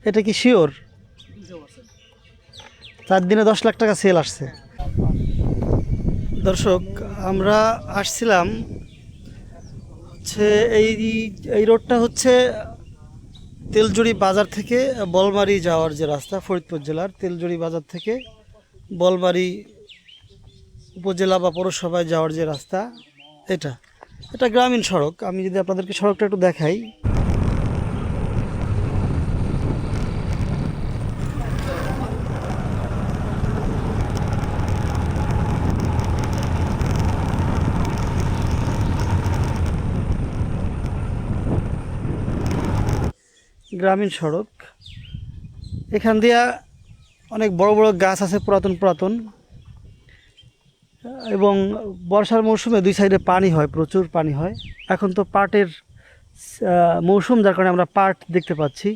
এটা কি শিওর? 4 দিনে 10 লাখ টাকা সেল আসছে। দর্শক, আমরা আসছিলাম হচ্ছে এই রোডটা হচ্ছে তেলজুড়ি বাজার থেকে বলমারি যাওয়ার যে রাস্তা, ফরিদপুর জেলার তেলজুড়ি বাজার থেকে বলমারি উপজেলা বা পৌরসভায় যাওয়ার যে রাস্তা, এটা গ্রামীণ সড়ক। আমি যদি আপনাদেরকে সড়কটা একটু দেখাই, গ্রামীণ সড়ক। এখান দিয়া অনেক বড় বড় গাছ আছে, পুরাতন, এবং বর্ষার মৌসুমে 2 সাইডে পানি হয়, প্রচুর পানি হয়। এখন তো পাটের মৌসুম, যার কারণে আমরা পাট দেখতে পাচ্ছি।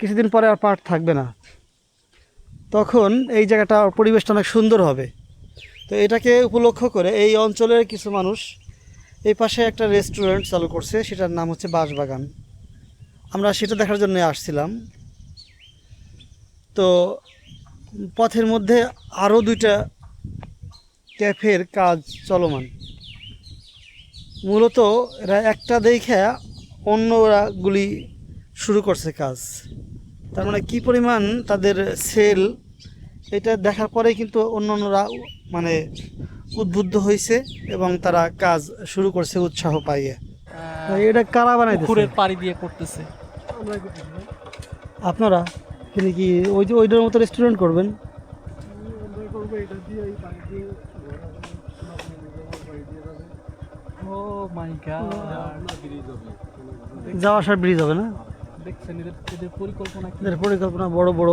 কিছুদিন পরে আর পাট থাকবে না, তখন এই জায়গাটা, পরিবেশটা অনেক সুন্দর হবে। তো এটাকে উপলক্ষ করে এই অঞ্চলের কিছু মানুষ এই পাশে একটা রেস্টুরেন্ট চালু করছে, সেটার নাম হচ্ছে বাঁশবাগান। আমরা সেটা দেখার জন্য আসছিলাম। তো পথের মধ্যে আরও 2টা ক্যাফের কাজ চলমান। মূলত এরা একটা দেখে অন্যগুলি শুরু করছে কাজ। তার মানে কী পরিমাণ তাদের সেল, এটা দেখার পরেই কিন্তু অন্যরা মানে উদ্বুদ্ধ হয়েছে এবং তারা কাজ শুরু করছে উৎসাহ পাইয়ে। এটা কারা বানাইছে? পুকুরের পাড়ি দিয়ে করতেছে। আপনারা কিন্তু কি ওইটার মতো রেস্টুরেন্ট করবেন? ও মাই গড, যাওয়া আসার ব্রিজ হবে না? দেখছেন এদের পরিকল্পনা কি? এদের পরিকল্পনা বড় বড়।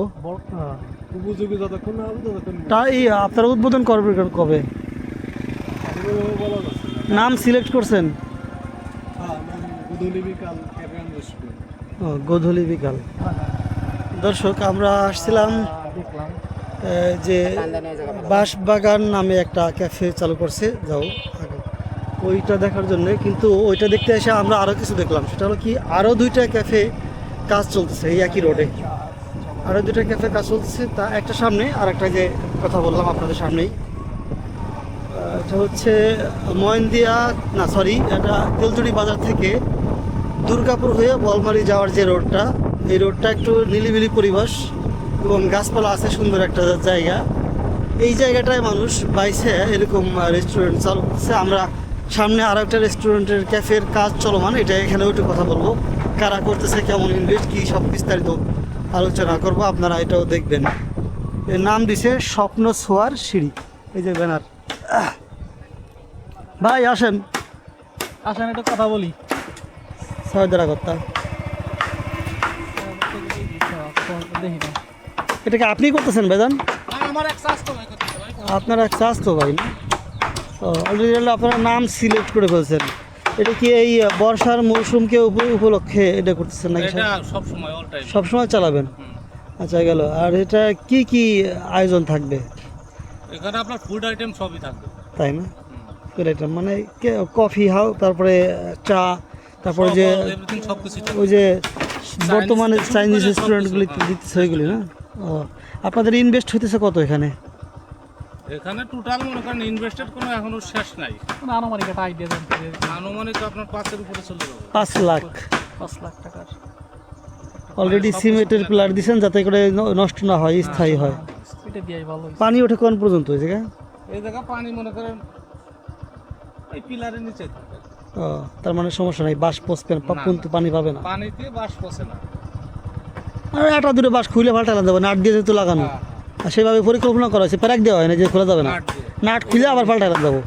উপযোগী যতক্ষণ না হবে ততক্ষণ। তাই আপনারা উদ্বোধন করবেন কবে? নাম সিলেক্ট করছেন? গোধূলি বিকাল। দর্শক, আমরা আসছিলাম দেখলাম যে বাঁশবাগান নামে একটা ক্যাফে চালু করছে, যাও আগে ওইটা দেখার জন্য। কিন্তু ওইটা দেখতে এসে আমরা আরও কিছু দেখলাম। সেটা হলো কি, আরও 2টা ক্যাফে কাজ চলতেছে এই একই রোডে। আরও 2টা ক্যাফে কাজ চলতেছে, তা একটা সামনে আর একটা যে কথা বললাম আপনাদের সামনেই। এটা হচ্ছে এটা তেলজুড়ি বাজার থেকে দুর্গাপুর হয়ে বলমারি যাওয়ার যে রোডটা, এই রোডটা একটু নিলিবিলি পরিবেশ এবং গাছপালা আছে, সুন্দর একটা জায়গা। এই জায়গাটায় মানুষ বাইছে এরকম রেস্টুরেন্ট চালু করছে। আমরা সামনে আরও একটা রেস্টুরেন্টের ক্যাফের কাজ চলমান, এটা এখানেও একটু কথা বলবো, কারা করতেছে, কেমন ইনভেস্ট, কী সব বিস্তারিত আলোচনা করব, আপনারা এটাও দেখবেন। এর নাম দিছে স্বপ্ন ছোঁয়ার সিঁড়ি, এই যে ব্যানার। ভাই আসেন একটু কথা বলি। সহজরা কথা, দেখি না, এটাকে আপনি করতেছেন ভাইজান? আমার এক স্বাস্থ্য ভাই করতেছে ভাই। আপনার এক চাষ তো ভাই না? অলরেডি আপনারা নাম সিলেক্ট করে ফেলছেন। এটা কি এই বর্ষার মৌসুমকে উপলক্ষে এটা করতেছেন নাকি? এটা সব সময় অল টাইম সবসময় চালাবেন? আচ্ছা, গেল। আর এটা কি কি আয়োজন থাকবে এখানে? আপনার ফুড আইটেম সবই থাকবে, তাই না? ফুড আইটেম মানে কফি হাউ, তারপরে চা, তারপরে যে এভরিথিং সবকিছু। ওই যে বর্তমানে চাইনিজ রেস্টুরেন্টগুলি দিতেছে ওইগুলি না? ও, আপনাদের ইনভেস্ট হইতেছে কত এখানে? এখানে টোটাল মনে করেন ইনভেস্টেড কোনো এখনো শেষ নাই। আনুমানিক একটা আইডিয়া দেন। আনুমানিক আপনার 5-এর উপরে চলে যাবে। 5 লাখ। 5 লাখ টাকার অলরেডি সিমেন্টের পিলার দিচ্ছেন যাতে করে নষ্ট না হয়, স্থায়ী হয়। এটা দিয়েই ভালো। পানি ওঠে কোন পর্যন্ত এই জায়গা? এই জায়গা পানি মনে করেন এই পিলারের নিচে থাকে। ও, তার মানে সমস্যা নাই, বাঁশ পচবেন, কিন্তু পানি পাবে না। পানিতে বাঁশ পচে না। আর একটা 2টো বাঁশ খুলে পাল্টানো যাবে, নাট দিয়ে যেহেতু লাগানো। আর সেভাবে পরিকল্পনা করা হয়েছে, প্যারাক দেওয়া হয় না যে খোলা যাবে না, নাট খুলে আবার পাল্টানো যাবো।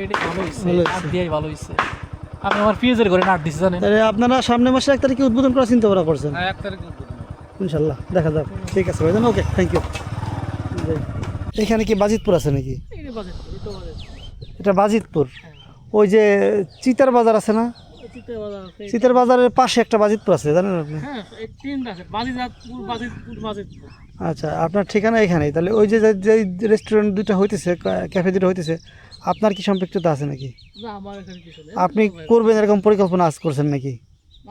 এটা ভালো হয়েছে, নাট দিয়েই ভালো হয়েছে। আমি আমার ফ্রিজের ঘরে নাট দিছি জানেন। আপনারা সামনে মাসে 1 তারিখে উদ্বোধন করার চিন্তা ভাবনা করছেন? হ্যাঁ, 1 তারিখে উদ্বোধন ইনশাল্লাহ, দেখা যাক। ঠিক আছে ভাইজান, ওকে, থ্যাংক ইউ। এখানে কি বাজিতপুর আছে নাকি? এটা বাজিতপুর। ওই যে চিতার বাজার আছে না, চিতার বাজারের পাশে একটা বাজিতপুর আছে, জানেন আপনি? আচ্ছা, আপনার ঠিকানা এখানেই? তাহলে ওই যে যে রেস্টুরেন্ট 2টা হইতেছে, ক্যাফে 2টা হইতেছে, আপনার কি সম্পৃক্ততা আছে নাকি? আপনি করবেন এরকম পরিকল্পনা আজ করছেন নাকি?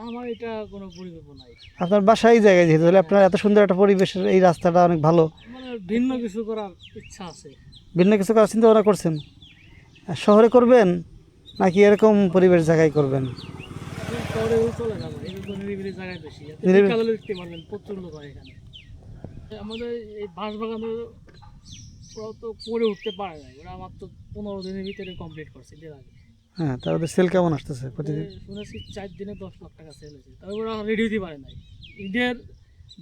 আমার এটা কোনো পরিকল্পনা নাই, আপনার বাসা এই জায়গায় যেহেতু, তাহলে আপনার এত সুন্দর একটা পরিবেশের এই রাস্তাটা অনেক ভালো। মানে ভিন্ন কিছু করার ইচ্ছা আছে। ভিন্ন কিছু করার চিন্তা ভাবনা করছেন? শহরে করবেন নাকি এরকম পরিবেশ জায়গায় করবেন? শহরেও চলে যাবো, এরকম নিরিবিলি জায়গায় বেশি, নিরিবিলি- বিকালে দেখতে পারবেন প্রচুর লোক হয় এখানে। আমাদের এই বাঁশ বাগানের ওরা তো করে উঠতে পারে না, ওরা আমার তো 15 দিনের ভিতরে কমপ্লিট করছে এর আগে। হ্যাঁ, তা ওদের সেল কেমন আসতেছে প্রতিদিন? শুনেছি 4 দিনে 10 লাখ টাকা সেল হয়েছে, তবে ওরা রেডি হতে পারে নাই। ঈদের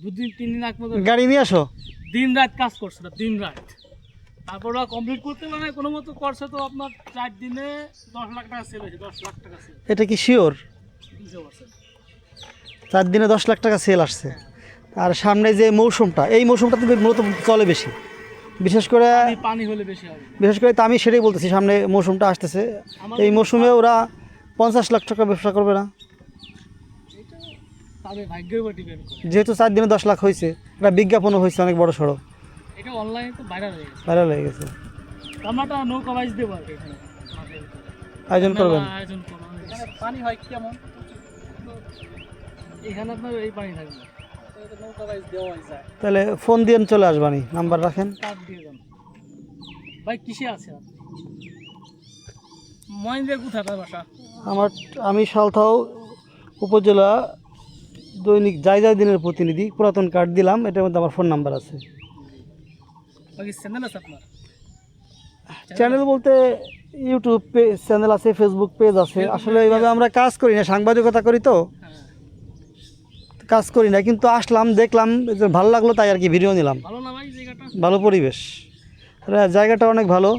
2 দিন 3 দিন আগ মতো গাড়ি নিয়ে আসো। দিন রাত কাজ করছে না, দিন রাত। তারপর ওরা কমপ্লিট করতে পারে নাই, কোনো মতো করছে, তো আপনার 4 দিনে 10 লাখ টাকা সেল হয়েছে, 10 লাখ টাকা সেল। এটা কি শিওর? 200%। 4 দিনে 10 লাখ টাকা সেল আসছে। আর সামনে যে মৌসুমটা, এই মৌসুমটাতে মূলত চলে বেশি, বিশেষ করে পানি হলে বেশি হবে। বিশেষ করে তো আমি সেটাই বলতেছি, সামনে মৌসুমটা আসতেছে, এই মৌসুমে ওরা 50 লাখ টাকা ব্যবসা করবে না? এটা তাদের ভাগ্যের উপর ডিপেন্ড করে। যেহেতু 4 দিনে 10 লাখ হয়েছে, একটা বিজ্ঞাপনও হয়েছে অনেক বড় সড়ো, এটা অনলাইনে তো ভাইরাল হয়ে গেছে। ভাইরাল হয়ে গেছে। আমরা একটা নৌকা বাইজ দেবো আর কি এখানে মাঠের ভিতরে। আয়োজন করবেন? আয়োজন করা হয়েছে। পানি হয় কেমন? এখানে আপনার এই পানি থাকবে, নৌকা বাইজ দেওয়া যায়। তাহলে ফোন দিয়ে চলে আসবানি, নাম্বার রাখেন। কার্ড দিয়ে দেন। ভাই কিসে আছে আপনি? মহেন্দ্রের কোথায় তার বাসা? আমি সালথাও উপজেলা দৈনিক যাই দিনের প্রতিনিধি, পুরাতন কার্ড দিলাম, এটার মধ্যে আমার ফোন নাম্বার আছে। বাকি চ্যানেল আছে আপনার? চ্যানেল বলতে ইউটিউব চ্যানেল আছে, ফেসবুক পেজ আছে। আসলে এইভাবে আমরা কাজ করি না, সাংবাদিকতা করি তো হ্যাঁ, কাজ করি না, কিন্তু আসলাম, দেখলাম, যে ভালো লাগলো তাই আর কি ভিডিও নিলাম। ভালো না ভাই জায়গাটা? ভালো পরিবেশ, জায়গাটা অনেক ভালো।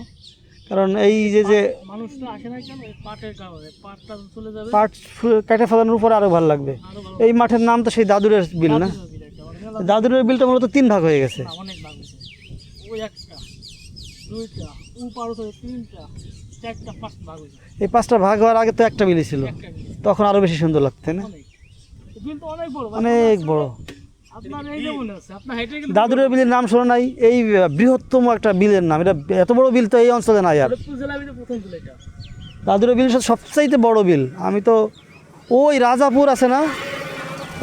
কারণ এই যে মানুষ তো আসে না কেন, এই পাটের কারণে। পাটটা চলে যাবে, পাট কেটে ফেলানোর উপর আরও ভালো লাগবে। আরো ভালো। এই মাঠের নাম তো সেই দাদুরের বিল না? দাদুরের বিলটা মূলত 3 ভাগ হয়ে গেছে। অনেক ভাগ হয়েছে। ওই একটা, দুইটা, ও পারো তো 3টা, 4টা, 5টা ভাগ হয়েছে। এই 5টা ভাগ হওয়ার আগে তো একটা বিলই ছিল, একটা বিল। তখন আরও বেশি সুন্দর লাগতো, তাই না? অনেক। বিল তো অনেক বড় ভাই। অনেক বড়। আপনার এই যে মনে আছে, আপনার হেঁটে গেলে দাদুরের বিলের নাম শোনো নাই? এই বৃহত্তম একটা বিলের নাম, এটা এত বড় বিল তো এই অঞ্চলে নাই আর। ফরিদপুর জেলার ভিতরে প্রথম বিল এটা। দাদুরের বিল সবচাইতে বড় বিল। আমি তো ওই রাজাপুর আছে না,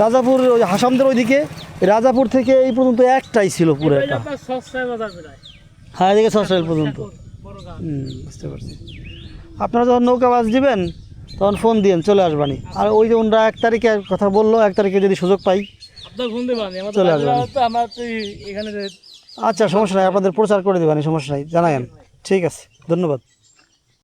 রাজাপুর ওই হাসামদের ওইদিকে, রাজাপুর থেকে এই পর্যন্ত একটাই ছিল পুরো এটা একটা। আপনার সস্তায় বাজার বেড়ায়। হ্যাঁ, এদিকে 6 পর্যন্ত। বড় গাছ। বুঝতে পারছি। আপনারা যখন নৌকা বাস দিবেন তখন ফোন দিন, চলে আসবানি। আর ওই যে ওনারা 1 তারিখে কথা বললো, 1 তারিখে যদি সুযোগ পাই আপনার ফোন দেবেন, আমাদের চলে বাজারে আসবেন। তো আমরা তো এখানে আচ্ছা, সমস্যা নাই, আপনাদের প্রচার করে দেবানি, সমস্যা নাই, জানায়েন। ঠিক আছে, ধন্যবাদ।